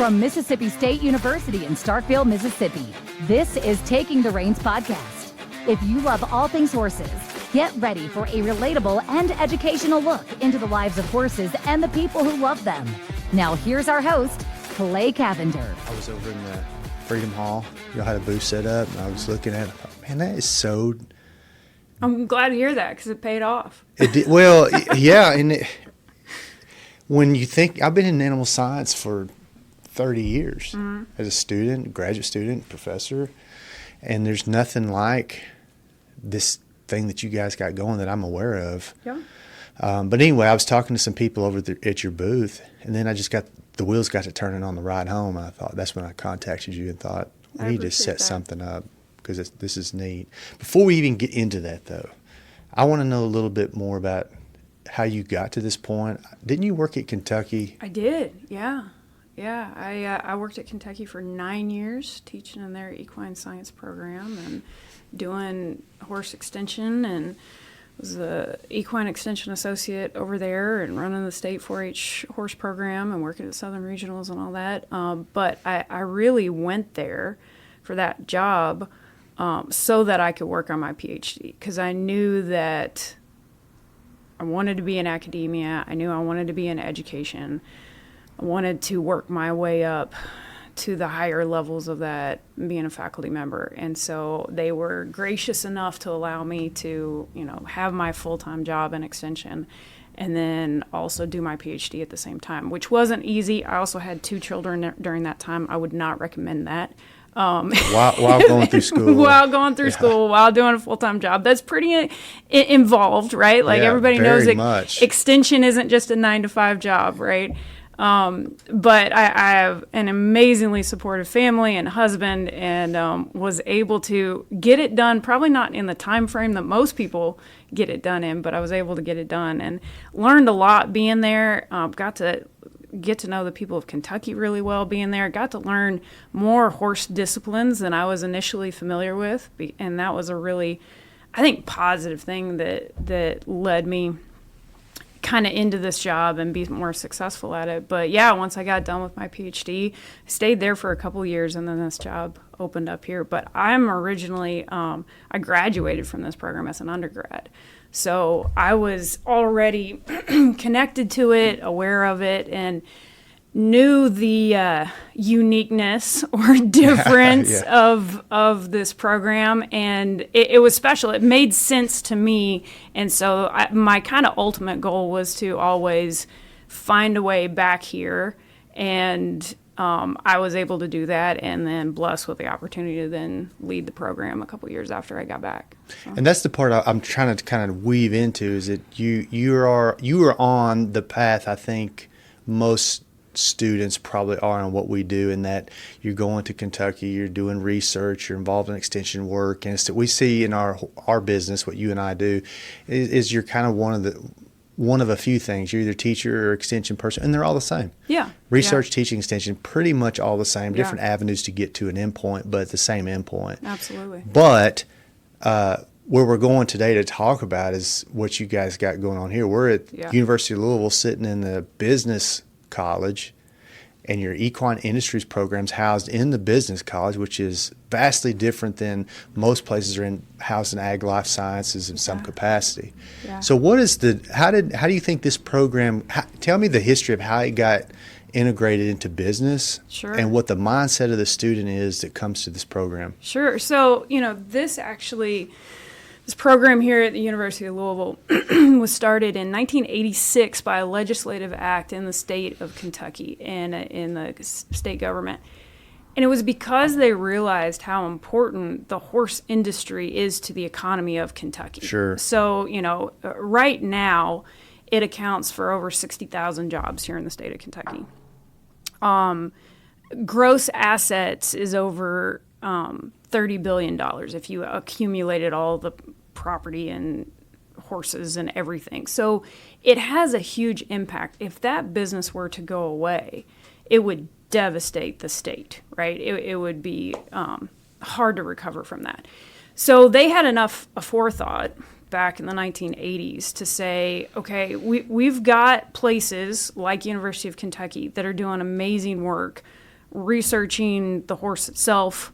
from Mississippi State University in Starkville, Mississippi. This is Taking the Reins podcast. If you love all things horses, get ready for a relatable and educational look into the lives of horses and the people who love them. Now here's our host, Clay Cavender. I was over in the Freedom Hall. You had a booth set up, and I was looking at it. I thought, man, that is so... I'm glad to hear that because it paid off. It did, well, yeah, and when you think... I've been in animal science for 30 years as a student, graduate student, professor, and there's nothing like this thing that you guys got going that I'm aware of. Yeah. But anyway, I was talking to some people over at your booth, and then I just got... the wheels got to turning on the ride home, and I thought that's when I contacted you and thought we need to set something up because this is neat. Before we even get into that, though, I want to know a little bit more about how you got to this point. Didn't you work at Kentucky? I did, yeah. I worked at Kentucky for 9 years, teaching in their Equine Science Program and doing horse extension, and was the Equine Extension Associate over there and running the state 4-H horse program and working at Southern Regionals and all that. But I really went there for that job so that I could work on my PhD because I knew that I wanted to be in academia. I knew I wanted to be in education. I wanted to work my way up to the higher levels of that, being a faculty member. And so they were gracious enough to allow me to, have my full-time job in extension and then also do my PhD at the same time, which wasn't easy. I also had 2 children during that time. I would not recommend that. While going through school. While going through school, while doing a full-time job. That's pretty involved, right? Like everybody knows that extension isn't just a 9-to-5 job, right? But I have an amazingly supportive family and husband and was able to get it done, probably not in the time frame that most people get it done in, but I was able to get it done and learned a lot being there. Got to get to know the people of Kentucky really well being there. Got to learn more horse disciplines than I was initially familiar with, and that was a really, I think, positive thing that led me kind of into this job and be more successful at it. But yeah, once I got done with my PhD, I stayed there for a couple of years and then this job opened up here. But I'm originally, I graduated from this program as an undergrad. So I was already connected to it, aware of it, and knew the uniqueness or difference of this program, and it was special. It made sense to me, and so my kind of ultimate goal was to always find a way back here, and I was able to do that, and then blessed with the opportunity to then lead the program a couple years after I got back. So. And that's the part I'm trying to kind of weave into is that you are on the path I think most students probably are on what we do, in that you're going to Kentucky, you're doing research, you're involved in extension work, and so we see in our business what you and I do is you're kind of one of a few things. You're either teacher or extension person, and they're all the same. Yeah. Research, teaching, extension, pretty much all the same. Different avenues to get to an endpoint, but the same endpoint. Absolutely. But where we're going today to talk about is what you guys got going on here. We're at University of Louisville, sitting in the business college, and your Equine Industries Program's housed in the business college, which is vastly different than most places are housed in ag life sciences in some capacity. Yeah. So what is how do you think this program, tell me the history of how it got integrated into business. Sure. And what the mindset of the student is that comes to this program. Sure. So, this program here at the University of Louisville was started in 1986 by a legislative act in the state of Kentucky and in the state government. And it was because they realized how important the horse industry is to the economy of Kentucky. Sure. So, right now it accounts for over 60,000 jobs here in the state of Kentucky. Gross assets is over $30 billion if you accumulated all the property and horses and everything. So it has a huge impact. If that business were to go away, it would devastate the state, right? It would be hard to recover from that. So they had enough forethought back in the 1980s to say, okay, we've got places like University of Kentucky that are doing amazing work researching the horse itself,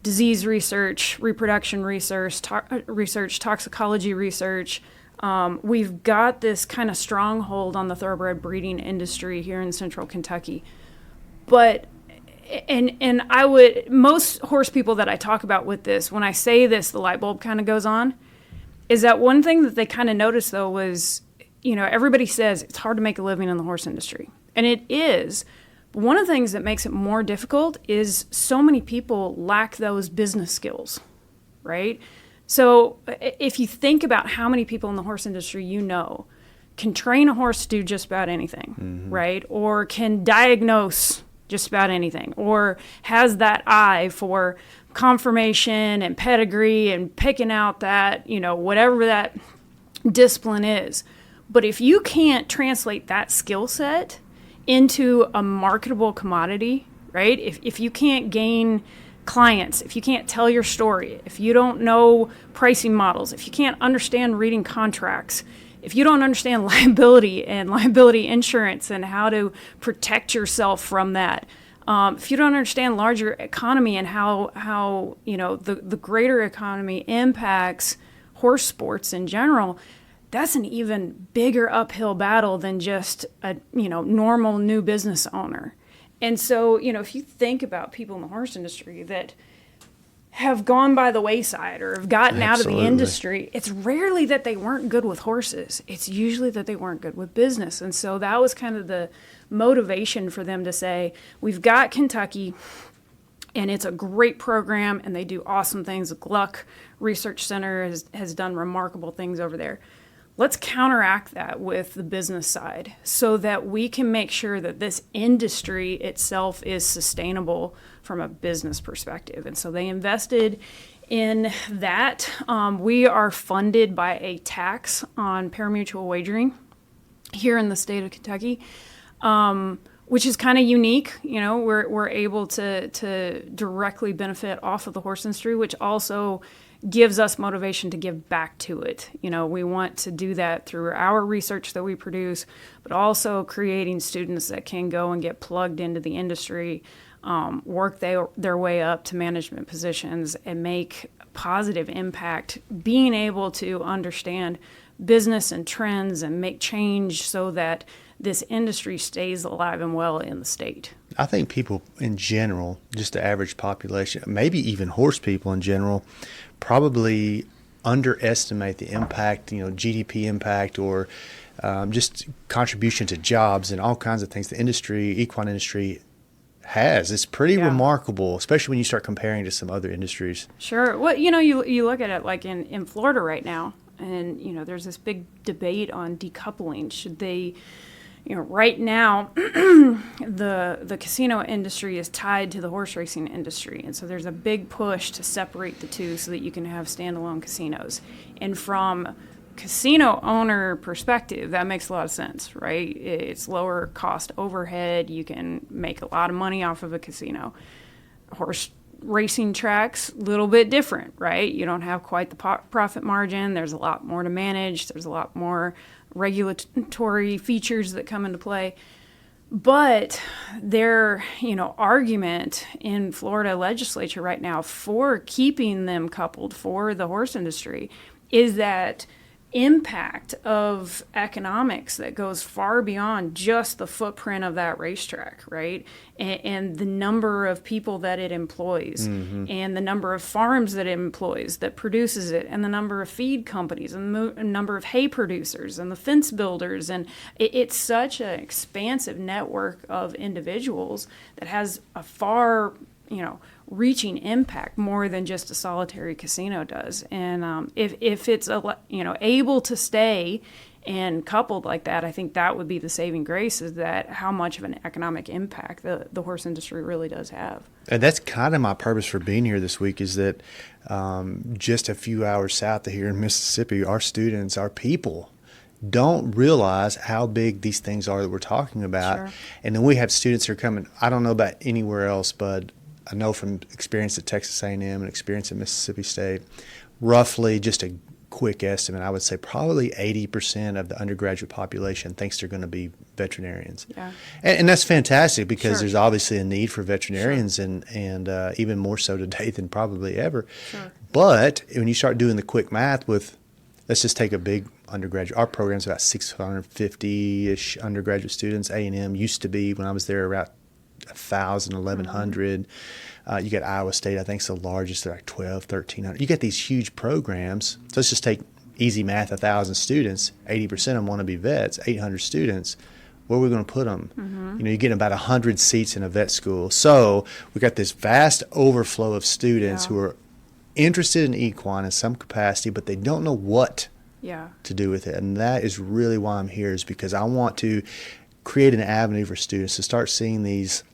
disease research, reproduction research, toxicology research. We've got this kind of stronghold on the thoroughbred breeding industry here in Central Kentucky. But most horse people that I talk about with this, when I say this, the light bulb kind of goes on, is that one thing that they kind of noticed, though, was, everybody says it's hard to make a living in the horse industry. And it is. But one of the things that makes it more difficult is so many people lack those business skills, right? So if you think about how many people in the horse industry can train a horse to do just about anything, right? Or can diagnose just about anything, or has that eye for conformation and pedigree and picking out that, whatever that discipline is. But if you can't translate that skill set into a marketable commodity, right? If you can't gain clients, if you can't tell your story, if you don't know pricing models, if you can't understand reading contracts, if you don't understand liability and liability insurance and how to protect yourself from that, if you don't understand larger economy and how the greater economy impacts horse sports in general, that's an even bigger uphill battle than just a normal new business owner. And so, if you think about people in the horse industry that have gone by the wayside or have gotten out of the industry, it's rarely that they weren't good with horses. It's usually that they weren't good with business. And so that was kind of the motivation for them to say, we've got Kentucky, and it's a great program, and they do awesome things. The Gluck Research Center has done remarkable things over there. Let's counteract that with the business side so that we can make sure that this industry itself is sustainable from a business perspective. And so they invested in that. We are funded by a tax on parimutuel wagering here in the state of Kentucky, which is kind of unique. We're able to directly benefit off of the horse industry, which also gives us motivation to give back to it. We want to do that through our research that we produce, but also creating students that can go and get plugged into the industry, work their way up to management positions and make positive impact, being able to understand business and trends and make change so that this industry stays alive and well in the state. I think people in general, just the average population, maybe even horse people in general, probably underestimate the impact, GDP impact or just contribution to jobs and all kinds of things the equine industry has. It's pretty remarkable, especially when you start comparing to some other industries. Sure. Well, you look at it like in Florida right now, and, there's this big debate on decoupling. Should they... right now, the casino industry is tied to the horse racing industry. And so there's a big push to separate the two so that you can have standalone casinos. And from casino owner perspective, that makes a lot of sense, right? It's lower cost overhead. You can make a lot of money off of a casino. Horse racing tracks, a little bit different, right? You don't have quite the profit margin. There's a lot more to manage. There's a lot more regulatory features that come into play. But their, argument in Florida legislature right now for keeping them coupled for the horse industry is that impact of economics that goes far beyond just the footprint of that racetrack, right? And the number of people that it employs, and the number of farms that it employs that produces it, and the number of feed companies, and the number of hay producers, and the fence builders. And it's such an expansive network of individuals that has a far, reaching impact more than just a solitary casino does. And if it's able to stay and coupled like that, I think that would be the saving grace, is that how much of an economic impact the horse industry really does have. And that's kind of my purpose for being here this week, is that just a few hours south of here in Mississippi, our students, our people, don't realize how big these things are that we're talking about. Sure. And then we have students who are coming, I don't know about anywhere else, but I know from experience at Texas A&M and experience at Mississippi State, roughly just a quick estimate, I would say probably 80% of the undergraduate population thinks they're going to be veterinarians. Yeah. And that's fantastic because Sure. there's obviously a need for veterinarians, Sure. and even more so today than probably ever. Sure. But when you start doing the quick math with, let's just take a big undergraduate. Our program's about 650-ish undergraduate students. A&M used to be, when I was there, about 1,000, 1,100. You got Iowa State, I think it's the largest. They're like 12, 1,300. You got these huge programs. So let's just take easy math, 1,000 students. 80% of them want to be vets, 800 students. Where are we going to put them? You know, you get about 100 seats in a vet school. So we got this vast overflow of students who are interested in equine in some capacity, but they don't know what to do with it. And that is really why I'm here, is because I want to create an avenue for students to start seeing these,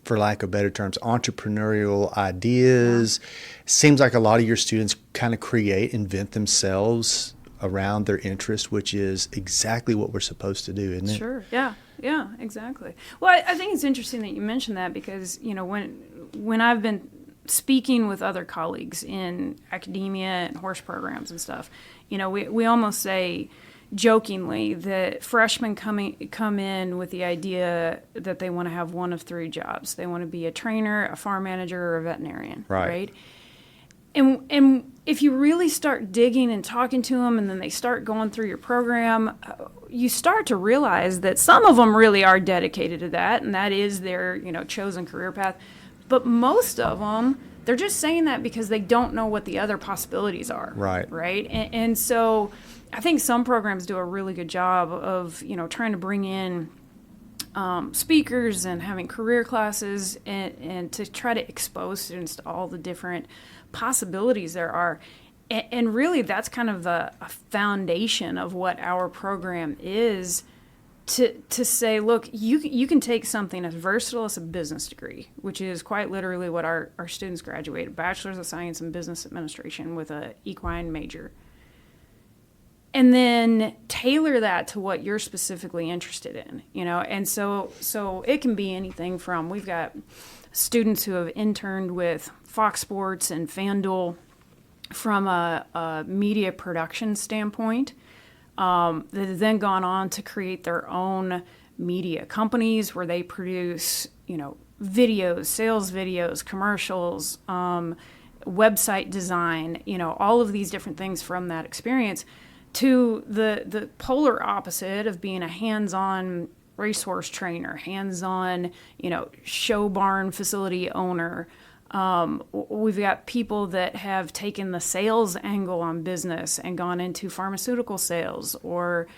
for lack of better terms, entrepreneurial ideas. Seems like a lot of your students kind of invent themselves around their interest, which is exactly what we're supposed to do, isn't it? Sure. Yeah, exactly. Well, I think it's interesting that you mentioned that because, you know, when I've been speaking with other colleagues in academia and horse programs and stuff, you know, we almost say jokingly that freshmen come in with the idea that they want to have one of three jobs. They want to be a trainer, a farm manager, or a veterinarian, right? And if you really start digging and talking to them, and then they start going through your program, you start to realize that some of them really are dedicated to that, and that is their, you know, chosen career path. But most of them, they're just saying that because they don't know what the other possibilities are. Right. And so I think some programs do a really good job of, you know, trying to bring in speakers and having career classes and to try to expose students to all the different possibilities there are. And really, that's kind of a foundation of what our program is, to say, look, you can take something as versatile as a business degree, which is quite literally what our students graduate, a bachelor's of science in business administration with an equine major, and then tailor that to what you're specifically interested in, you know. And so it can be anything from, we've got students who have interned with Fox Sports and FanDuel from a media production standpoint, that have then gone on to create their own media companies where they produce, you know, videos, sales videos, commercials, website design, you know, all of these different things from that experience, to the polar opposite of being a hands-on racehorse trainer, hands-on, you know, show barn facility owner. We've got people that have taken the sales angle on business and gone into pharmaceutical sales or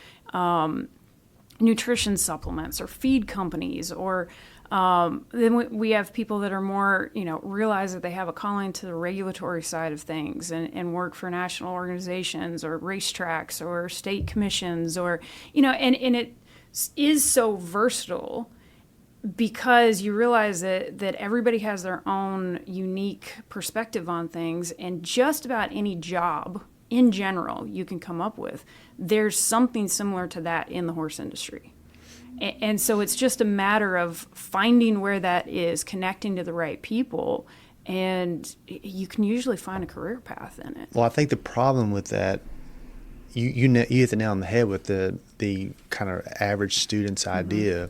nutrition supplements or feed companies, or then we have people that are more, you know, realize that they have a calling to the regulatory side of things and work for national organizations or racetracks or state commissions, or, you know, and it is so versatile, because you realize that everybody has their own unique perspective on things, and just about any job in general you can come up with, there's something similar to that in the horse industry. And so it's just a matter of finding where that is, connecting to the right people, and you can usually find a career path in it. Well, I think the problem with that, you hit the nail on the head with the kind of average student's idea.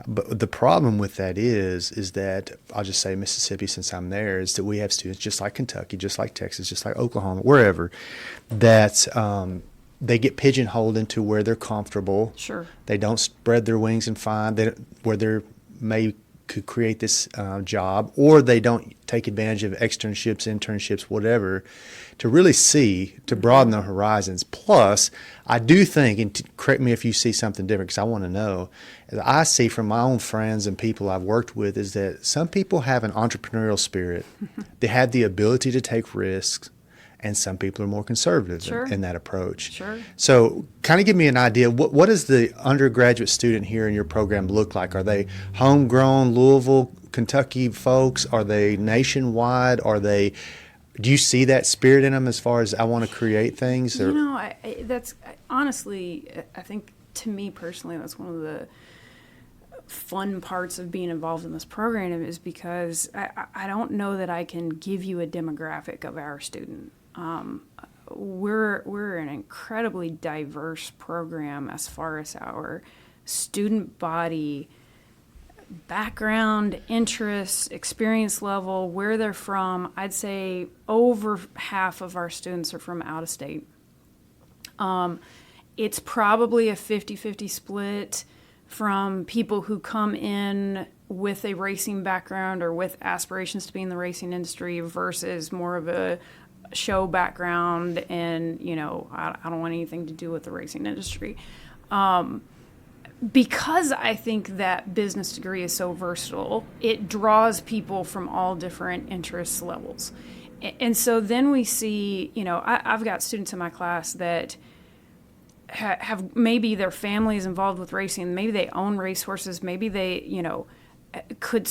But the problem with that is that, I'll just say Mississippi, since I'm there, is that we have students just like Kentucky, just like Texas, just like Oklahoma, wherever, that they get pigeonholed into where they're comfortable. Sure. They don't spread their wings and find where they could create this job, or they don't take advantage of externships, internships, whatever, to really to broaden their horizons. Plus, I do think, and correct me if you see something different, because I want to know, as I see from my own friends and people I've worked with, is that some people have an entrepreneurial spirit. They have the ability to take risks, and some people are more conservative in that approach. Sure. So kind of give me an idea, what does the undergraduate student here in your program look like? Are they homegrown Louisville, Kentucky folks? Are they nationwide? Do you see that spirit in them as far as I want to create things? Or? You know, that's honestly, I think to me personally, that's one of the fun parts of being involved in this program, is because I don't know that I can give you a demographic of our student. we're an incredibly diverse program as far as our student body, background, interests, experience level, where they're from. I'd say over half of our students are from out of state. It's probably a 50-50 split from people who come in with a racing background or with aspirations to be in the racing industry versus more of a show background and, I don't want anything to do with the racing industry. Because I think that business degree is so versatile, it draws people from all different interest levels. And so then we see, I've got students in my class that have maybe their family is involved with racing, maybe they own racehorses, maybe they, could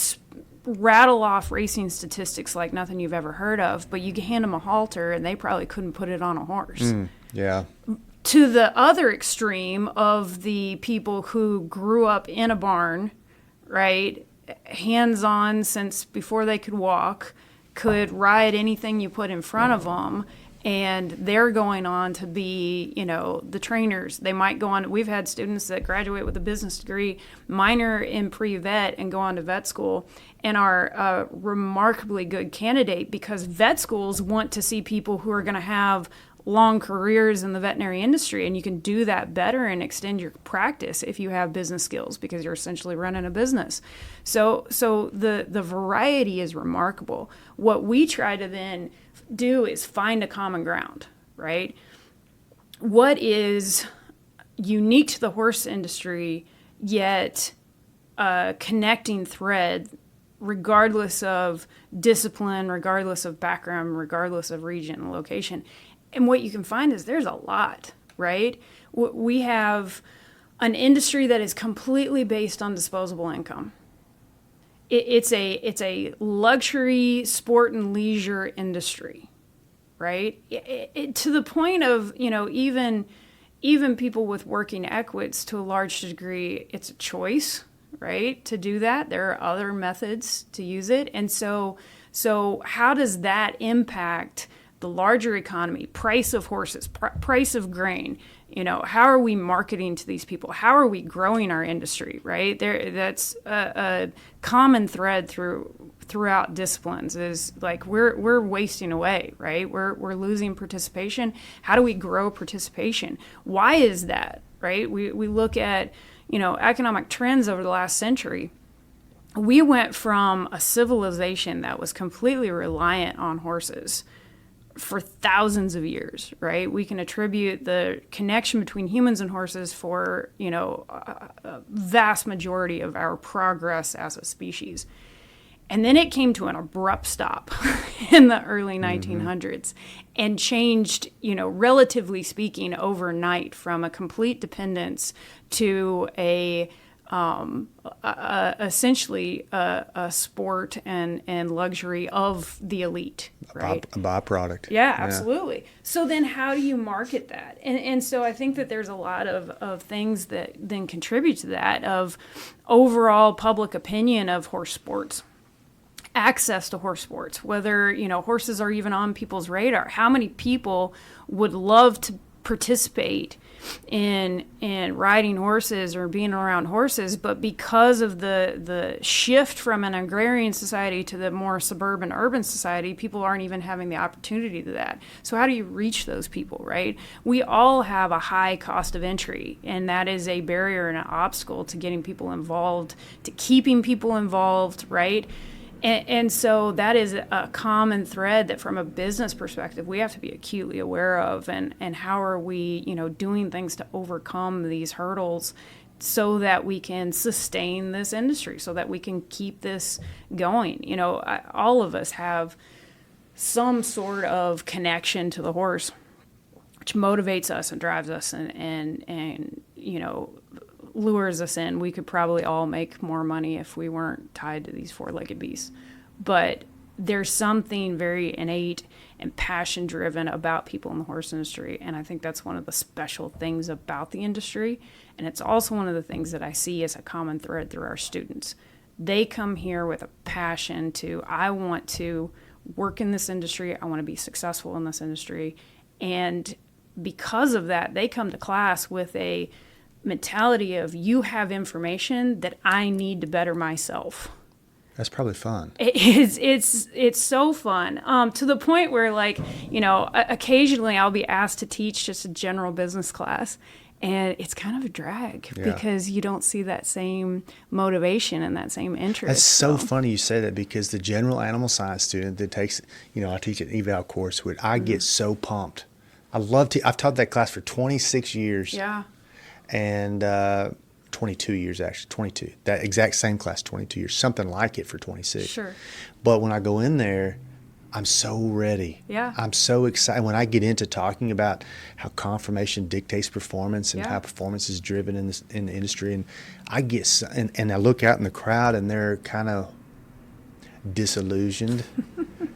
rattle off racing statistics like nothing you've ever heard of, but you can hand them a halter and they probably couldn't put it on a horse. Yeah. To the other extreme of the people who grew up in a barn, right, hands-on since before they could walk, could ride anything you put in front of them, and they're going on to be, the trainers. They might go on. We've had students that graduate with a business degree, minor in pre-vet, and go on to vet school, and are a remarkably good candidate because vet schools want to see people who are going to have long careers in the veterinary industry, and you can do that better and extend your practice if you have business skills because you're essentially running a business. So the variety is remarkable. What we try to then do is find a common ground, right? What is unique to the horse industry, yet a connecting thread regardless of discipline, regardless of background, regardless of region and location. And what you can find is there's a lot, right? We have an industry that is completely based on disposable income. It's a luxury sport and leisure industry, right? To the point of, even people with working equids to a large degree, it's a choice, right? To do that. There are other methods to use it. And so how does that impact the larger economy, price of horses, price of grain? How are we marketing to these people? How are we growing our industry, right? That's a common thread throughout disciplines is like we're wasting away, right? We're losing participation. How do we grow participation? Why is that, right? We look at, economic trends over the last century. We went from a civilization that was completely reliant on horses for thousands of years, right? We can attribute the connection between humans and horses for, a vast majority of our progress as a species. And then it came to an abrupt stop in the early 1900s and changed, relatively speaking, overnight from a complete dependence to essentially a sport and luxury of the elite, right? A byproduct. Yeah, absolutely. So then how do you market that? And so I think that there's a lot of things that then contribute to that, of overall public opinion of horse sports, access to horse sports, whether, horses are even on people's radar. How many people would love to participate in riding horses or being around horses, but because of the shift from an agrarian society to the more suburban urban society, people aren't even having the opportunity to that. So how do you reach those people, right? We all have a high cost of entry, and that is a barrier and an obstacle to getting people involved, to keeping people involved, right? And so that is a common thread that from a business perspective, we have to be acutely aware of, and how are we, doing things to overcome these hurdles so that we can sustain this industry, so that we can keep this going. All of us have some sort of connection to the horse, which motivates us and drives us and lures us in. We could probably all make more money if we weren't tied to these four-legged beasts. But there's something very innate and passion-driven about people in the horse industry, and I think that's one of the special things about the industry. And it's also one of the things that I see as a common thread through our students. They come here with a passion to, I want to work in this industry, I want to be successful in this industry, And because of that, they come to class with a mentality of, you have information that I need to better myself. That's probably fun. It's so fun, to the point where, like, you know, occasionally I'll be asked to teach just a general business class, and it's kind of a drag because you don't see that same motivation and that same interest. That's so funny you say that, because the general animal science student that takes, you know, I teach an eval course, which I get so pumped. I've taught that class for 26 years. Yeah. And 22 years, actually, 22. That exact same class, 22 years, something like it for 26. Sure. But when I go in there, I'm so ready. Yeah. I'm so excited. When I get into talking about how conformation dictates performance and how performance is driven in the industry, and I get and I look out in the crowd and they're kind of disillusioned.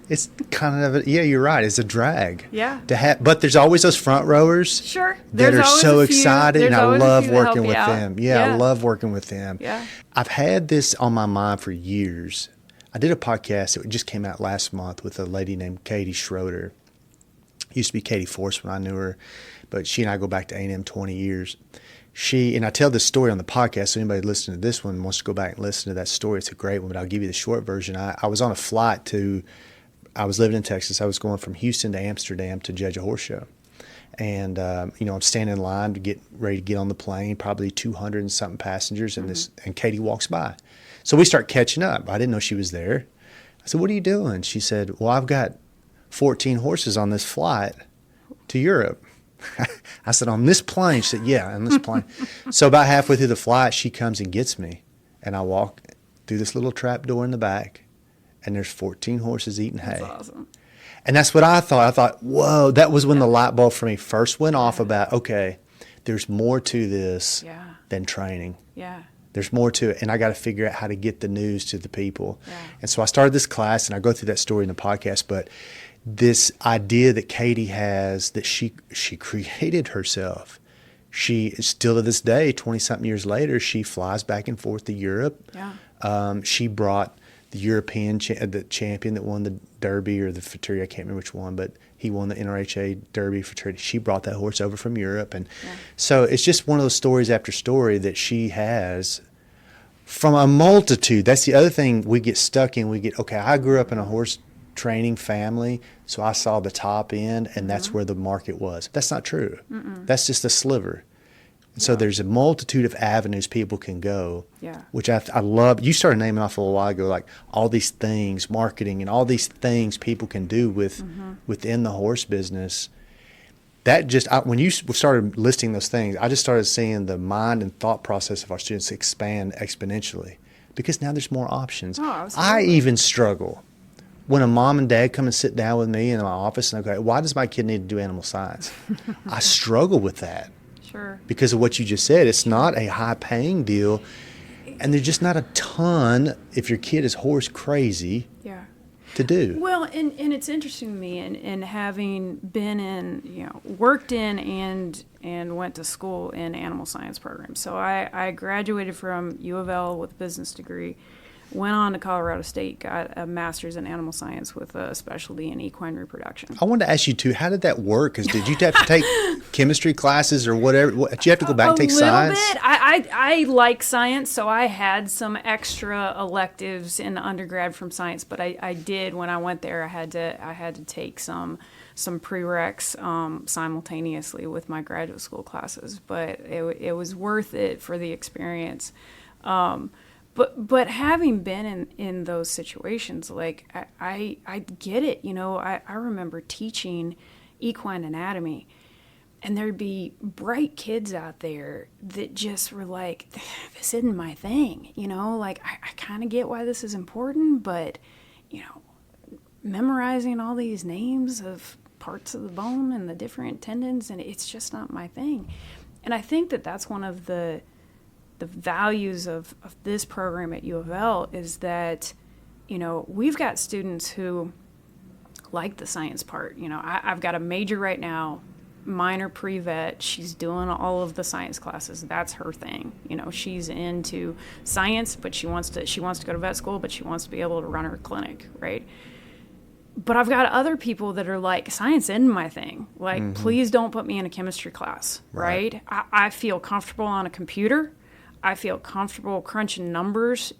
It's kind of you're right. It's a drag. Yeah. But there's always those front rowers. Sure. That are so excited, and I love working with them. Yeah, I love working with them. Yeah. I've had this on my mind for years. I did a podcast that just came out last month with a lady named Katie Schroeder. Used to be Katie Force when I knew her, but she and I go back to A&M 20 years. And I tell this story on the podcast, so anybody listening to this one wants to go back and listen to that story. It's a great one, but I'll give you the short version. I was on a flight I was living in Texas. I was going from Houston to Amsterdam to judge a horse show. And, you know, I'm standing in line to get ready to get on the plane, probably 200 and something passengers, and Katie walks by. So we start catching up. I didn't know she was there. I said, "What are you doing?" She said, "Well, I've got 14 horses on this flight to Europe." I said, "On this plane?" She said, "Yeah, on this plane." So about halfway through the flight, she comes and gets me, and I walk through this little trap door in the back, and there's 14 horses eating hay. That's awesome. And that's what I thought. I thought, whoa, that was when the light bulb for me first went off about, okay, there's more to this than training. Yeah. There's more to it, and I got to figure out how to get the news to the people. Yeah. And so I started this class, and I go through that story in the podcast, but this idea that Katie has, that she created herself. She still to this day, 20-something years later, she flies back and forth to Europe. Yeah. She brought the European the champion that won the Derby or the Futurity, I can't remember which one, but he won the NRHA Derby Futurity. She brought that horse over from Europe. And so it's just one of those stories after story that she has from a multitude. That's the other thing we get stuck in. Okay, I grew up in a horse training family, so I saw the top end, and that's where the market was. That's not true. That's just a sliver. So there's a multitude of avenues people can go, which I love. You started naming off a little while ago, like all these things, marketing, and all these things people can do within the horse business. That just when you started listing those things, I just started seeing the mind and thought process of our students expand exponentially, because now there's more options. Oh, I even struggle when a mom and dad come and sit down with me in my office and they go, "Why does my kid need to do animal science?" I struggle with that. Sure. Because of what you just said, it's not a high-paying deal, and there's just not a ton, if your kid is horse crazy, to do. Well, and it's interesting to me, and having been in, worked in and went to school in animal science programs. So I graduated from U of L with a business degree, went on to Colorado State, got a master's in animal science with a specialty in equine reproduction. I wanted to ask you, too, how did that work? Because did you have to take chemistry classes or whatever? Did you have to go back and take science? A little bit. I like science, so I had some extra electives in undergrad from science, but I did, when I went there, I had to take some prereqs simultaneously with my graduate school classes, but it was worth it for the experience. But having been in those situations, like I get it. I remember teaching equine anatomy, and there'd be bright kids out there that just were like, "This isn't my thing." Like I kind of get why this is important, but memorizing all these names of parts of the bone and the different tendons, and it's just not my thing. And I think that's one of the values of this program at U of L is that, we've got students who like the science part. I've got a major right now, minor pre-vet. She's doing all of the science classes. That's her thing. She's into science, but she wants to go to vet school, but she wants to be able to run her clinic, right? But I've got other people that are like, science isn't my thing. Like, please don't put me in a chemistry class, right? I feel comfortable on a computer. I feel comfortable crunching numbers,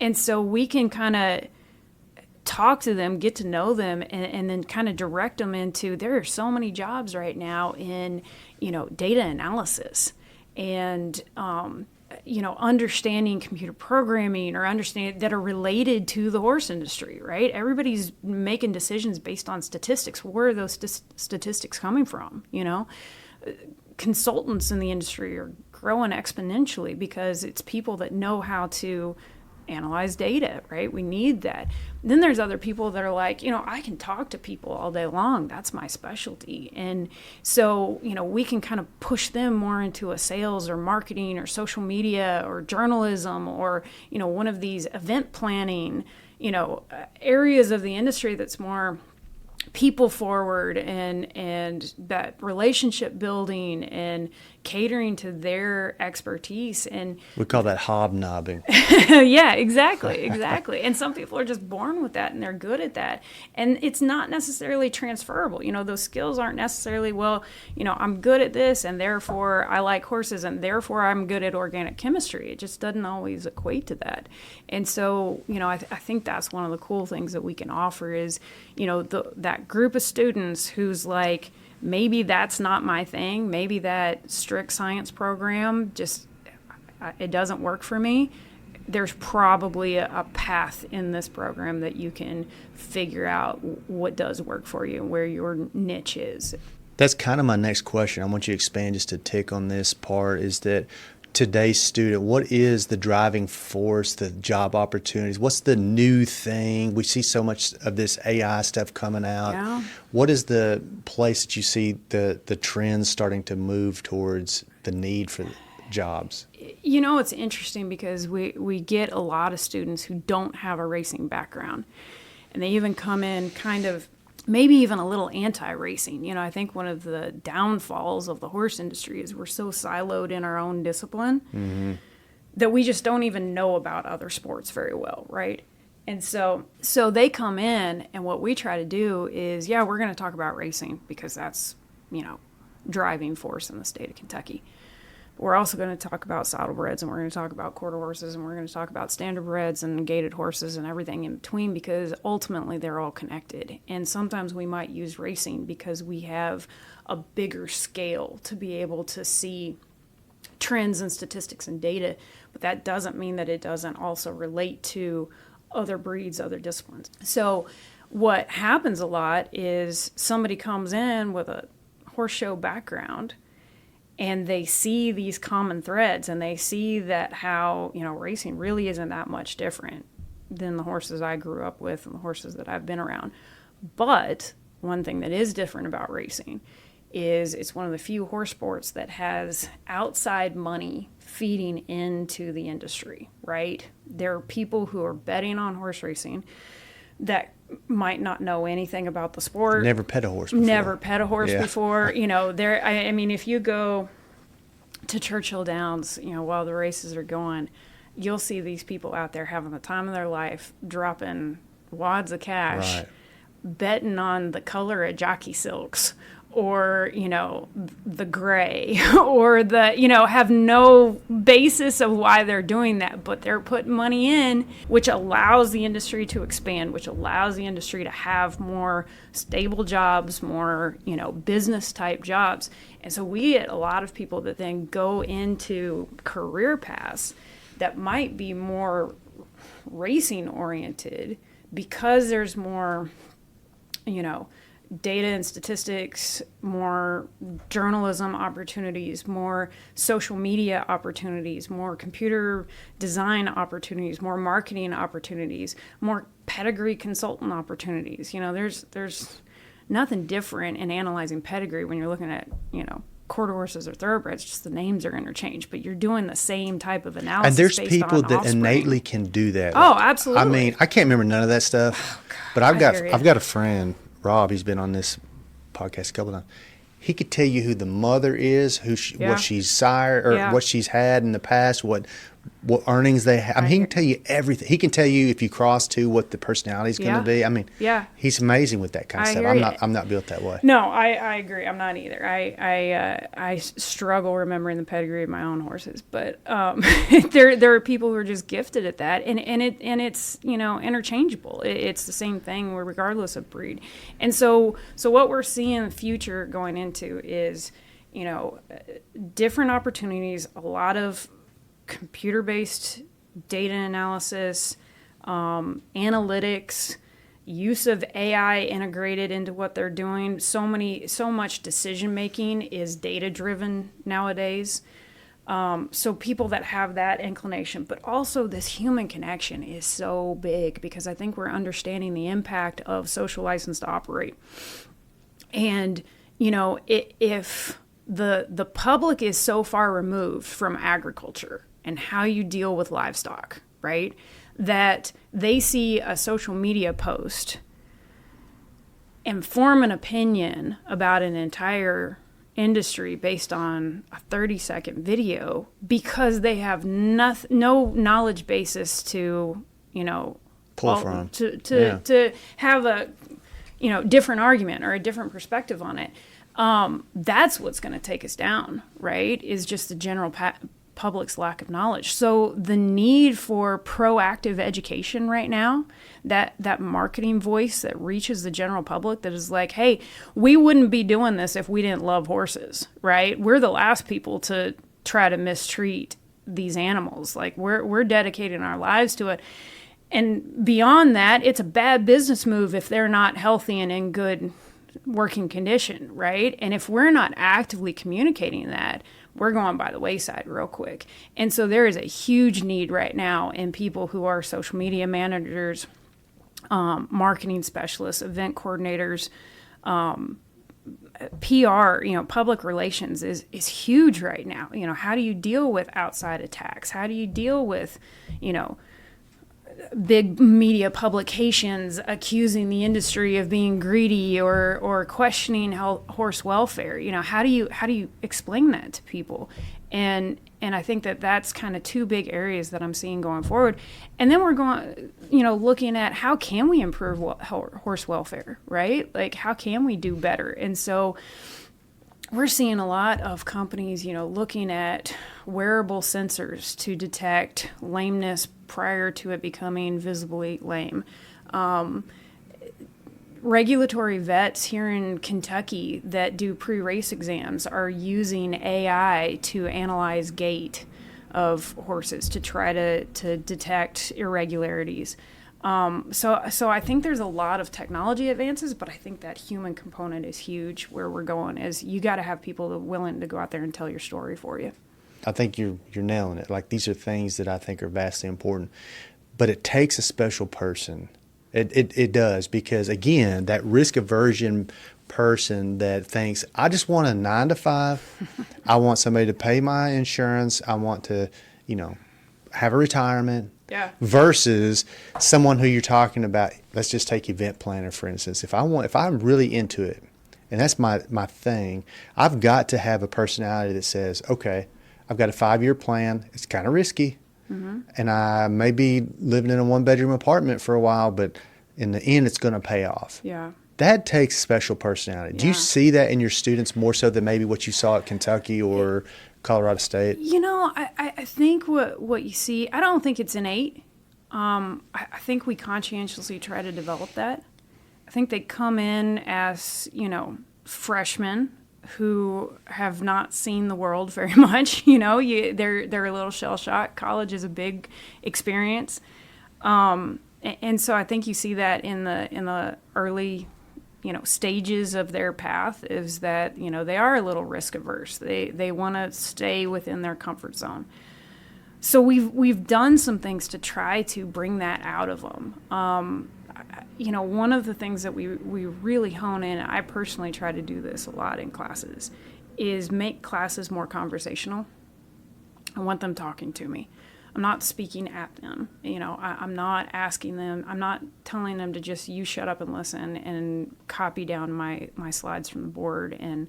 And so we can kind of talk to them, get to know them, and then kind of direct them into, there are so many jobs right now in, data analysis and, understanding computer programming or understanding that are related to the horse industry, right? Everybody's making decisions based on statistics. Where are those statistics coming from? Consultants in the industry are growing exponentially because it's people that know how to analyze data, right? We need that. Then there's other people that are like, I can talk to people all day long. That's my specialty. And so, we can kind of push them more into a sales or marketing or social media or journalism or, one of these event planning, areas of the industry that's more people forward and that relationship building and catering to their expertise. And we call that hobnobbing. Yeah, exactly. And some people are just born with that and they're good at that. And it's not necessarily transferable. Those skills aren't necessarily, I'm good at this and therefore I like horses and therefore I'm good at organic chemistry. It just doesn't always equate to that. And so, I think that's one of the cool things that we can offer is, that group of students who's like, maybe that's not my thing. Maybe that strict science program it doesn't work for me. There's probably a path in this program that you can figure out what does work for you and where your niche is. That's kind of my next question. I want you to expand just a tick on this part, is that today's student, what is the driving force, the job opportunities? What's the new thing? We see so much of this AI stuff coming out. Yeah. What is the place that you see the trends starting to move towards the need for jobs? It's interesting because we get a lot of students who don't have a racing background. And they even come in kind of maybe even a little anti-racing. I think one of the downfalls of the horse industry is we're so siloed in our own discipline that we just don't even know about other sports very well, right? And so they come in, and what we try to do is, we're going to talk about racing because that's, driving force in the state of Kentucky. We're also going to talk about saddlebreds, and we're going to talk about quarter horses, and we're going to talk about standardbreds and gaited horses and everything in between, because ultimately they're all connected. And sometimes we might use racing because we have a bigger scale to be able to see trends and statistics and data, but that doesn't mean that it doesn't also relate to other breeds, other disciplines. So what happens a lot is somebody comes in with a horse show background and they see these common threads and they see that how, racing really isn't that much different than the horses I grew up with and the horses that I've been around. But one thing that is different about racing is it's one of the few horse sports that has outside money feeding into the industry, right? There are people who are betting on horse racing that might not know anything about the sport. Never pet a horse before. If you go to Churchill Downs, while the races are going, you'll see these people out there having the time of their life, dropping wads of cash, right, betting on the color of jockey silks, or, the gray, or have no basis of why they're doing that, but they're putting money in, which allows the industry to expand, which allows the industry to have more stable jobs, more, business type jobs. And so we get a lot of people that then go into career paths that might be more racing oriented because there's more, data and statistics, more journalism opportunities, more social media opportunities, more computer design opportunities, more marketing opportunities, more pedigree consultant opportunities. There's nothing different in analyzing pedigree when you're looking at, quarter horses or thoroughbreds, just the names are interchanged, but you're doing the same type of analysis. And there's people that innately can do that. Oh, absolutely. I can't remember none of that stuff, but I've got a friend, Rob, he's been on this podcast a couple of times. He could tell you who the mother is, what she's sired or what she's had in the past, what what earnings they have. I mean, he can tell you everything. He can tell you if you cross two what the personality is going to be. I mean, he's amazing with that kind of stuff. I'm not built that way. No, I agree. I'm not either. I struggle remembering the pedigree of my own horses, but there are people who are just gifted at that, and it's interchangeable. It's the same thing regardless of breed. And so what we're seeing in the future going into is different opportunities, a lot of computer-based data analysis, analytics, use of AI integrated into what they're doing. So much decision making is data driven nowadays. So people that have that inclination, but also this human connection is so big, because I think we're understanding the impact of social license to operate. And if the public is so far removed from agriculture and how you deal with livestock, right, that they see a social media post and form an opinion about an entire industry based on a 30-second video because they have no knowledge basis to, pull from, to have a, different argument or a different perspective on it. That's what's going to take us down, right, is just the general public's lack of knowledge. So the need for proactive education right now, that marketing voice that reaches the general public, that is like, hey, we wouldn't be doing this if we didn't love horses, right? We're the last people to try to mistreat these animals. Like, we're dedicating our lives to it. And beyond that, it's a bad business move if they're not healthy and in good working condition, right? And if we're not actively communicating that, we're going by the wayside real quick. And so there is a huge need right now in people who are social media managers, marketing specialists, event coordinators, PR, public relations is huge right now. How do you deal with outside attacks? How do you deal with, big media publications accusing the industry of being greedy or questioning horse welfare? How do you explain that to people? And I think that's kind of two big areas that I'm seeing going forward. And then we're going, looking at how can we improve horse welfare, right? Like, how can we do better? And so we're seeing a lot of companies, looking at wearable sensors to detect lameness prior to it becoming visibly lame. Regulatory vets here in Kentucky that do pre-race exams are using AI to analyze gait of horses to try to detect irregularities. So I think there's a lot of technology advances, but I think that human component is huge. Where we're going is you got to have people that are willing to go out there and tell your story for you. I think you're nailing it. Like, these are things that I think are vastly important, but it takes a special person. It does, because again, that risk aversion person that thinks, I just want a 9-to-5. I want somebody to pay my insurance. I want to, have a retirement. Yeah. Versus someone who you're talking about. Let's just take event planner, for instance. If I'm really into it, and that's my thing, I've got to have a personality that says, okay, I've got a 5-year plan. It's kind of risky. Mm-hmm. And I may be living in a 1-bedroom apartment for a while, but in the end, it's going to pay off. Yeah. That takes special personality. Do you see that in your students more so than maybe what you saw at Kentucky or Colorado State? I think what you see, I don't think it's innate. I think we conscientiously try to develop that. I think they come in as, freshmen who have not seen the world very much. They're a little shell-shocked. College is a big experience. And so I think you see that in the early, stages of their path, is that, they are a little risk averse. They want to stay within their comfort zone. So we've done some things to try to bring that out of them. One of the things that we really hone in, I personally try to do this a lot in classes, is make classes more conversational. I want them talking to me. I'm not speaking at them. I'm not asking them, I'm not telling them to just, you shut up and listen and copy down my slides from the board and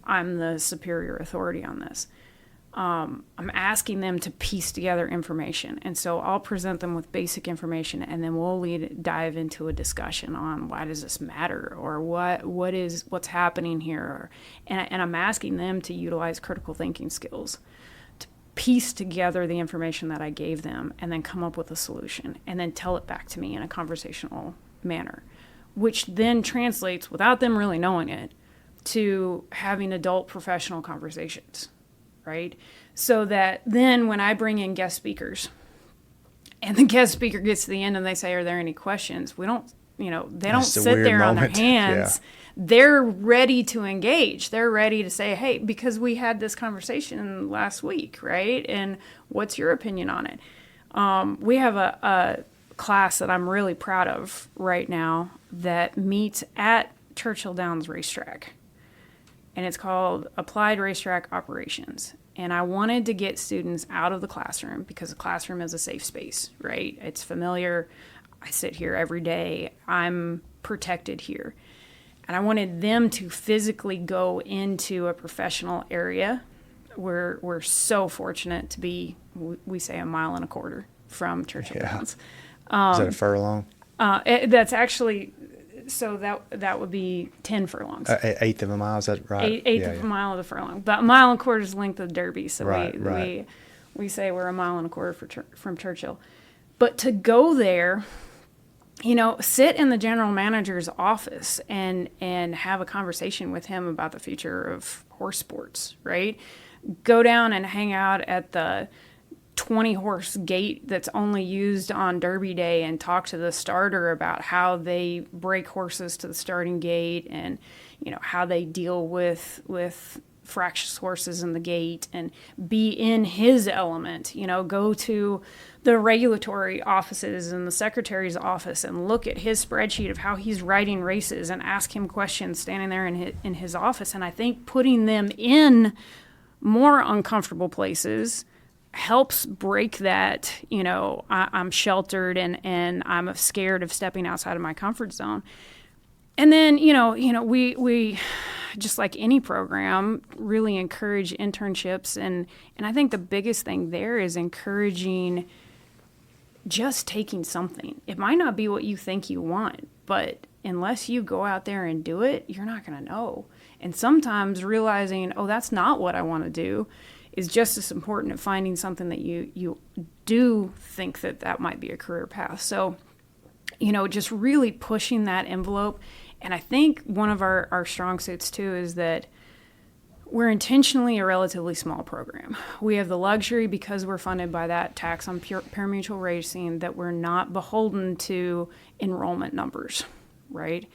I'm the superior authority on this. I'm asking them to piece together information. And so I'll present them with basic information, and then we'll dive into a discussion on why does this matter, or what's happening here. And I'm asking them to utilize critical thinking skills to piece together the information that I gave them and then come up with a solution and then tell it back to me in a conversational manner, which then translates, without them really knowing it, to having adult professional conversations. Right? So that then when I bring in guest speakers and the guest speaker gets to the end and they say, are there any questions? They don't sit there on their hands. Yeah. They're ready to engage. They're ready to say, hey, because we had this conversation last week, right? And what's your opinion on it? We have a class that I'm really proud of right now that meets at Churchill Downs Racetrack. And it's called Applied Racetrack Operations. And I wanted to get students out of the classroom because the classroom is a safe space, right? It's familiar. I sit here every day. I'm protected here. And I wanted them to physically go into a professional area. We're so fortunate to be, we say, 1.25 miles from Churchill Downs. Is that a furlong? That's actually... So that would be 10 furlongs. Eighth of a mile, is that right? Eighth of a mile of the furlong. But 1.25 miles is the length of the Derby. So we say we're 1.25 miles from Churchill. But to go there, sit in the general manager's office and have a conversation with him about the future of horse sports, right? Go down and hang out at the 20-horse gate that's only used on Derby Day and talk to the starter about how they break horses to the starting gate and, how they deal with fractious horses in the gate and be in his element. Go to the regulatory offices and the secretary's office and look at his spreadsheet of how he's writing races and ask him questions standing there in his office. And I think putting them in more uncomfortable places helps break that, I'm sheltered and I'm scared of stepping outside of my comfort zone. And then, we just like any program, really encourage internships. And I think the biggest thing there is encouraging just taking something. It might not be what you think you want, but unless you go out there and do it, you're not going to know. And sometimes realizing, that's not what I want to do, is just as important as finding something that you do think that might be a career path. So, just really pushing that envelope. And I think one of our strong suits too is that we're intentionally a relatively small program. We have the luxury, because we're funded by that tax on parimutuel racing, that we're not beholden to enrollment numbers, right?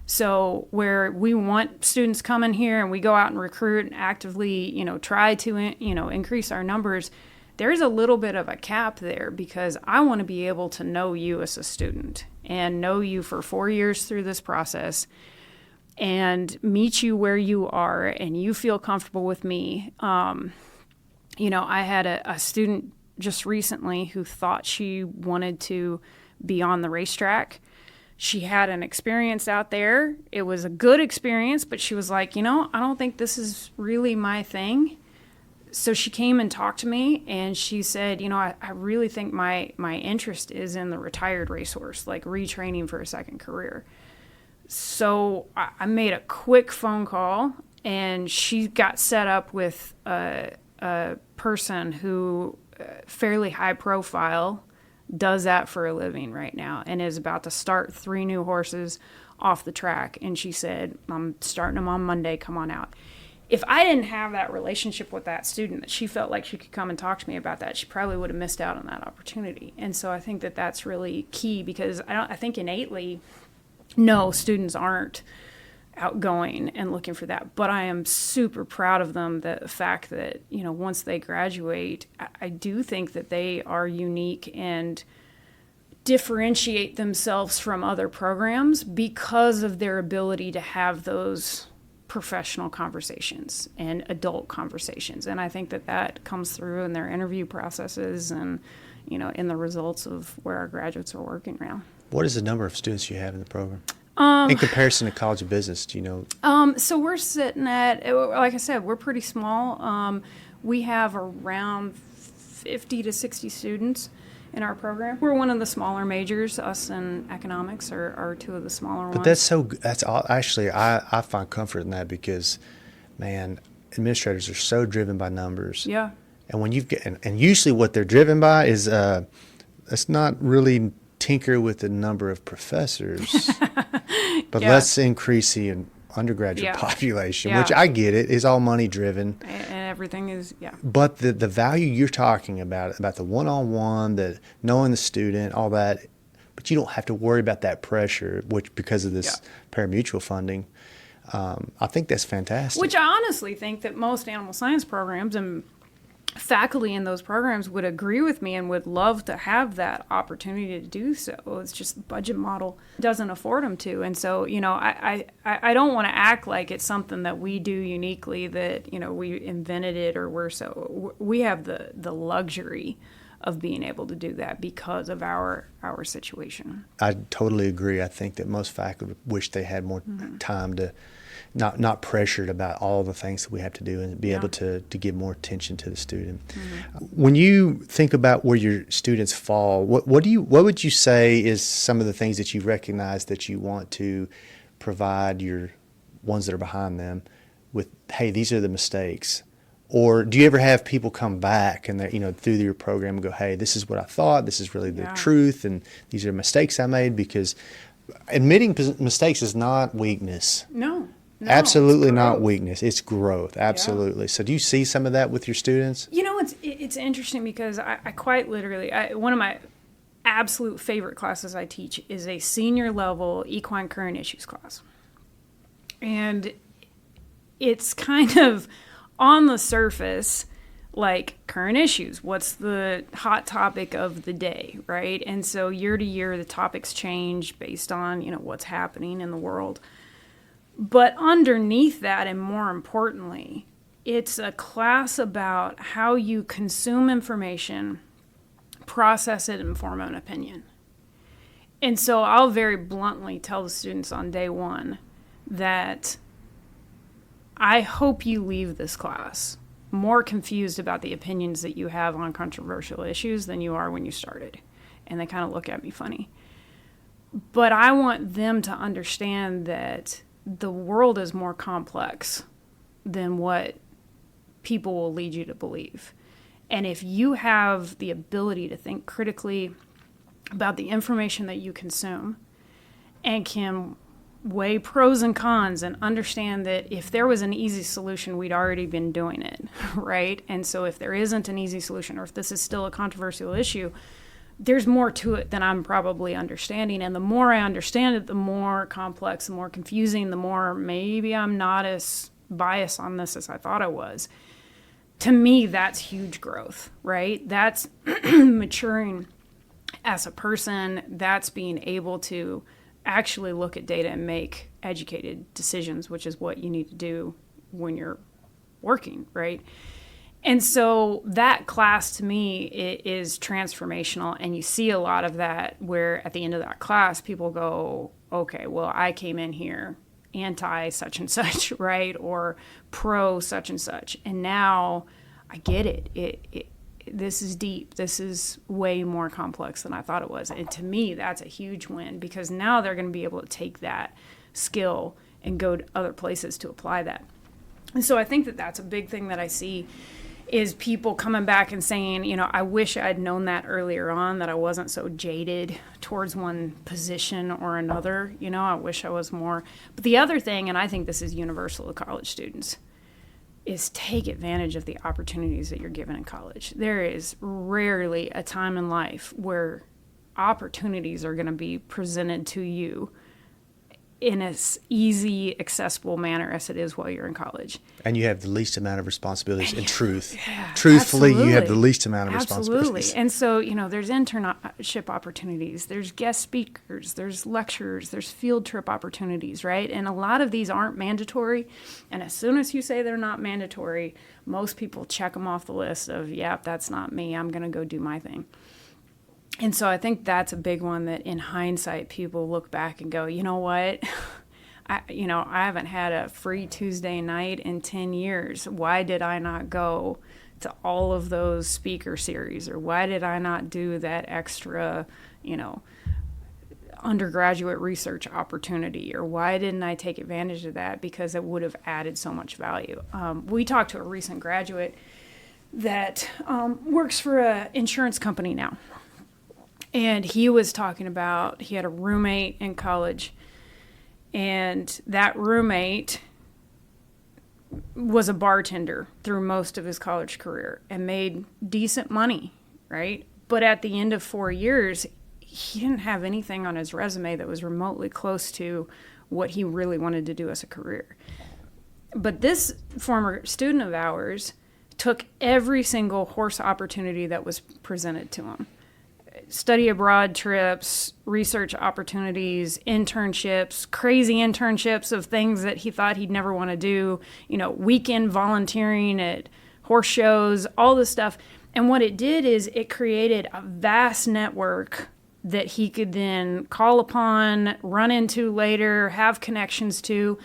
So where we want students coming here and we go out and recruit and actively, try to, increase our numbers, there's a little bit of a cap there, because I want to be able to know you as a student and know you for 4 years through this process and meet you where you are and you feel comfortable with me. I had a student just recently who thought she wanted to be on the racetrack. She had an experience out there. It was a good experience, but she was like, I don't think this is really my thing. So she came and talked to me, and she said, I really think my interest is in the retired racehorse, like retraining for a second career. So I made a quick phone call, and she got set up with a person who, fairly high profile, does that for a living right now and is about to start 3 new horses off the track. And she said, I'm starting them on Monday, come on out. If I didn't have that relationship with that student, that she felt like she could come and talk to me about that, she probably would have missed out on that opportunity. And so I think that's really key, because I think innately, no, students aren't outgoing and looking for that. But I am super proud of them, the fact that, once they graduate, I do think that they are unique and differentiate themselves from other programs because of their ability to have those professional conversations and adult conversations. And I think that comes through in their interview processes and, in the results of where our graduates are working now. What is the number of students you have in the program? In comparison to College of Business, do you know? So we're sitting at, like I said, we're pretty small. we have around 50 to 60 students in our program. We're one of the smaller majors. Us and economics are two of the smaller ones. But I find comfort in that because, man, administrators are so driven by numbers. Yeah. And when and usually what they're driven by is it's not really tinker with the number of professors, but let's increase the undergraduate population, which I get it, is all money driven. And everything is, But the value you're talking about the one-on-one, the knowing the student, all that, but you don't have to worry about that pressure, which because of this pari-mutuel funding, I think that's fantastic. Which I honestly think that most animal science programs and faculty in those programs would agree with me and would love to have that opportunity to do so. It's just the budget model doesn't afford them to. And so, I don't want to act like it's something that we do uniquely, that, we invented it or we have the luxury of being able to do that because of our situation. I totally agree. I think that most faculty wish they had more time to not pressured about all the things that we have to do and be able to give more attention to the student. When you think about where your students fall, what would you say is some of the things that you recognize that you want to provide your ones that are behind them with, hey, these are the mistakes? Or do you ever have people come back and they're, through your program and go, hey, this is what I thought, this is really the truth, and these are mistakes I made? Because admitting mistakes is not weakness. No, absolutely not weakness. It's growth. Absolutely. So do you see some of that with your students? It's interesting because I quite literally, one of my absolute favorite classes I teach is a senior level equine current issues class. And it's kind of on the surface like current issues. What's the hot topic of the day, right? And so year to year, the topics change based on, what's happening in the world. But underneath that, and more importantly, it's a class about how you consume information, process it, and form an opinion. And so I'll very bluntly tell the students on day one that I hope you leave this class more confused about the opinions that you have on controversial issues than you are when you started. And they kind of look at me funny. But I want them to understand that the world is more complex than what people will lead you to believe. And if you have the ability to think critically about the information that you consume and can weigh pros and cons and understand that if there was an easy solution, we'd already been doing it, right? And so if there isn't an easy solution, or if this is still a controversial issue, there's more to it than I'm probably understanding. And the more I understand it, the more complex, the more confusing, the more maybe I'm not as biased on this as I thought I was. To me, that's huge growth, right? That's maturing as a person. That's being able to actually look at data and make educated decisions, which is what you need to do when you're working, right? And so that class to me is transformational, and you see a lot of that where at the end of that class people go, okay, well, I came in here anti such and such, right? Or pro such and such, and now I get it. This is deep. This is way more complex than I thought it was. And to me, that's a huge win, because now they're going to be able to take that skill and go to other places to apply that. And so I think that that's a big thing that I see is people coming back and saying, I wish I'd known that earlier on, that I wasn't so jaded towards one position or another. I wish I was more. But the other thing, and I think this is universal to college students, is take advantage of the opportunities that you're given in college. There is rarely a time in life where opportunities are going to be presented to you in as easy, accessible manner as it is while you're in college. And you have the least amount of responsibilities in truth. Truthfully, absolutely. You have the least amount of responsibilities. And so, there's internship opportunities, there's guest speakers, there's lectures, there's field trip opportunities, right? And a lot of these aren't mandatory. And as soon as you say they're not mandatory, most people check them off the list of, that's not me, I'm going to go do my thing. And so I think that's a big one that in hindsight, people look back and go, you know what? I haven't had a free Tuesday night in 10 years. Why did I not go to all of those speaker series, or why did I not do that extra, undergraduate research opportunity, or why didn't I take advantage of that? Because it would have added so much value. We talked to a recent graduate that works for an insurance company now. And he was talking about, he had a roommate in college, and that roommate was a bartender through most of his college career and made decent money, right? But at the end of 4 years, he didn't have anything on his resume that was remotely close to what he really wanted to do as a career. But this former student of ours took every single horse opportunity that was presented to him. Study abroad trips, research opportunities, internships, crazy internships of things that he thought he'd never want to do, weekend volunteering at horse shows, all this stuff. And what it did is it created a vast network that he could then call upon, run into later, have connections to.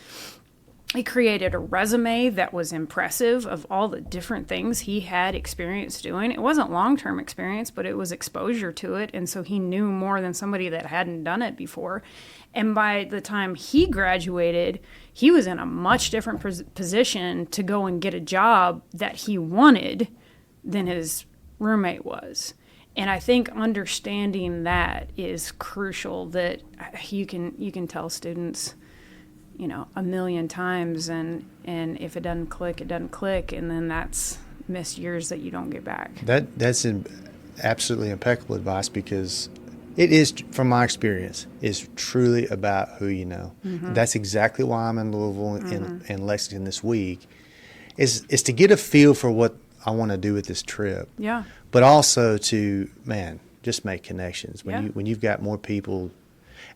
He created a resume that was impressive of all the different things he had experience doing. It wasn't long-term experience, but it was exposure to it. And so he knew more than somebody that hadn't done it before. And by the time he graduated, he was in a much different position to go and get a job that he wanted than his roommate was. And I think understanding that is crucial, that you can tell students, a million times, and if it doesn't click, it doesn't click, and then that's missed years that you don't get back. That's absolutely impeccable advice, because it is, from my experience, is truly about who you know. Mm-hmm. That's exactly why I'm in Louisville and Lexington this week, is to get a feel for what I want to do with this trip. Yeah. But also to, just make connections. When you've got more people.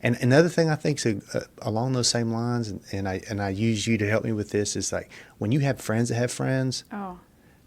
And another thing I think along those same lines, and I use you to help me with this, is like when you have friends that have friends,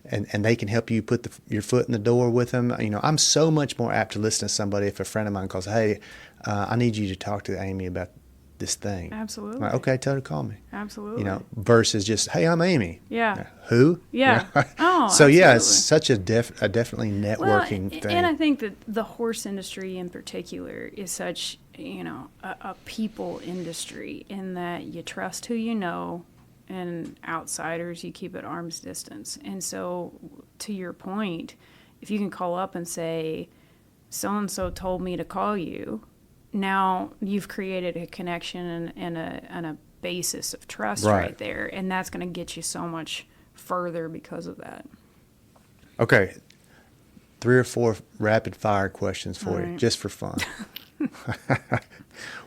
and they can help you put your foot in the door with them. I'm so much more apt to listen to somebody if a friend of mine calls, hey, I need you to talk to Amy about this thing. Absolutely. I'm like, okay, tell her to call me. Absolutely. Versus just, hey, I'm Amy. Yeah. Who? Yeah. Oh, so absolutely. Yeah, it's such a definitely networking thing. And I think that the horse industry in particular is such, a people industry, in that you trust who you know, and outsiders you keep at arm's distance. And so, to your point, if you can call up and say, so-and-so told me to call you, now you've created a connection and a basis of trust right there, and that's going to get you so much further because of that. Okay, 3 or 4 rapid fire questions for you, just for fun.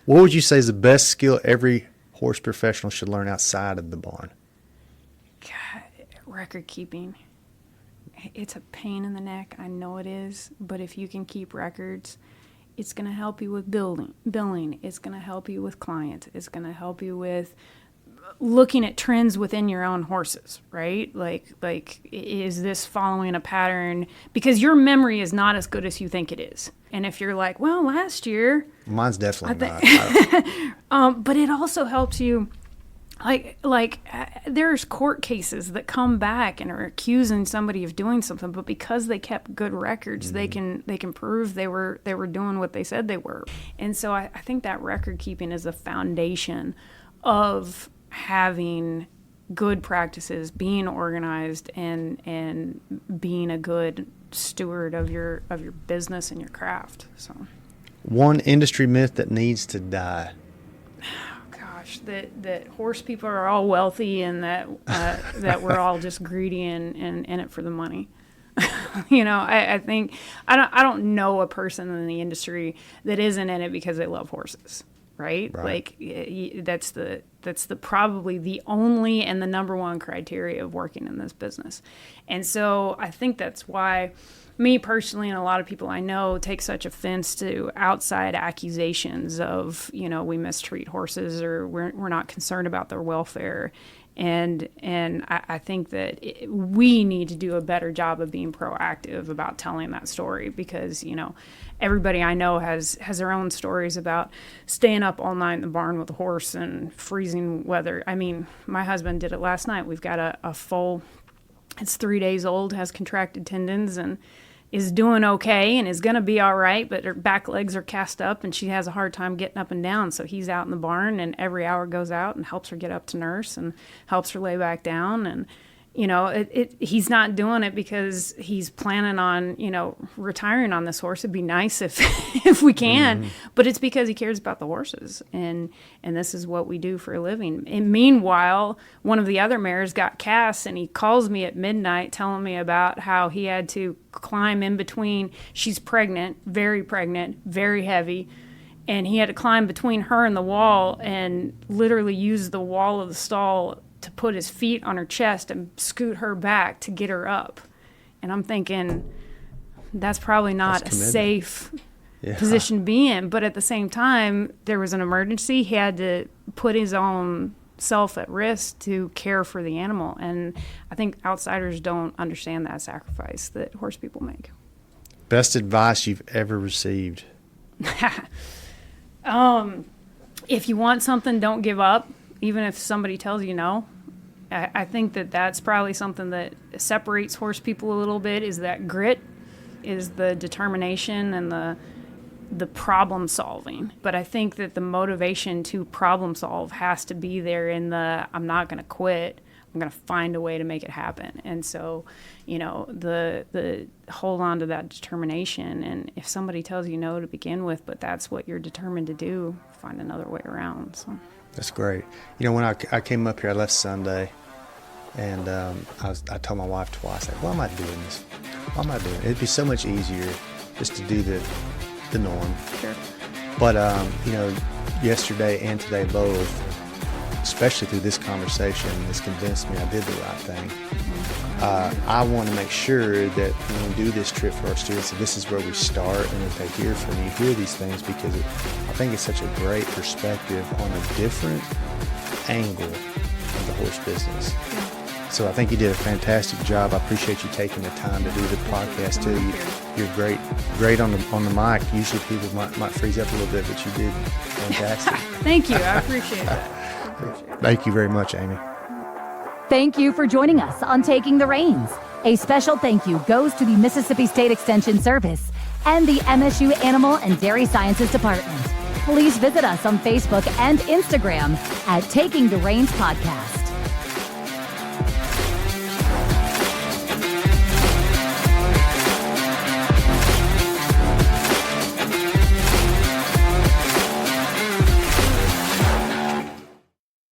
What would you say is the best skill every horse professional should learn outside of the barn? God, record keeping. It's a pain in the neck, I know it is, but if you can keep records, it's going to help you with billing. It's going to help you with clients. It's going to help you with looking at trends within your own horses, right? Like, is this following a pattern? Because your memory is not as good as you think it is. And if you're like, well, last year... Mine's definitely not. But it also helps you... there's court cases that come back and are accusing somebody of doing something, but because they kept good records, they can prove they were doing what they said they were. And so I think that record keeping is the foundation of having good practices, being organized, and being a good steward of your business and your craft. So, one industry myth that needs to die. That horse people are all wealthy, and that we're all just greedy and in it for the money. I think I don't know a person in the industry that isn't in it because they love horses, right? Like that's the probably the only and the number one criteria of working in this business. And so I think that's why me personally, and a lot of people I know, take such offense to outside accusations of, we mistreat horses, or we're not concerned about their welfare. And I think that we need to do a better job of being proactive about telling that story, because, everybody I know has their own stories about staying up all night in the barn with a horse and freezing weather. I mean, my husband did it last night. We've got a full It's 3 days old, has contracted tendons, and is doing okay and is going to be all right, but her back legs are cast up and she has a hard time getting up and down. So he's out in the barn, and every hour goes out and helps her get up to nurse and helps her lay back down. And, you know, he's not doing it because he's planning on, you know, retiring on this horse. It'd be nice if we can, but it's because he cares about the horses, and this is what we do for a living. And meanwhile, one of the other mares got cast, and he calls me at midnight telling me about how he had to climb in between. She's pregnant, very heavy, and he had to climb between her and the wall and literally use the wall of the stall to put his feet on her chest and scoot her back to get her up. And I'm thinking, that's probably not a safe position to be in. But at the same time, there was an emergency. He had to put his own self at risk to care for the animal. And I think outsiders don't understand that sacrifice that horse people make. Best advice you've ever received? If you want something, don't give up, even if somebody tells you no. I think that's probably something that separates horse people a little bit, is that grit, is the determination and the problem solving. But I think that the motivation to problem solve has to be there in the, I'm not going to quit. I'm going to find a way to make it happen. And so, you know, the hold on to that determination. And if somebody tells you no to begin with, but that's what you're determined to do, find another way around. So. That's great. You know, when I came up here, I left Sunday, and I told my wife twice, like, why am I doing this? Why am I doing it? It'd be so much easier just to do the norm. Sure. But, you know, yesterday and today both, especially through this conversation, has convinced me I did the right thing. I want to make sure that when we do this trip for our students, that this is where we start, and that they hear from you, hear these things, because I think it's such a great perspective on a different angle of the horse business. Yeah. So I think you did a fantastic job. I appreciate you taking the time to do the podcast too. You're great on the mic. Usually people might freeze up a little bit, but you did fantastic. Thank you. I appreciate that. Thank you very much, Amy. Thank you for joining us on Taking the Reins. A special thank you goes to the Mississippi State Extension Service and the MSU Animal and Dairy Sciences Department. Please visit us on Facebook and Instagram at Taking the Reins Podcast.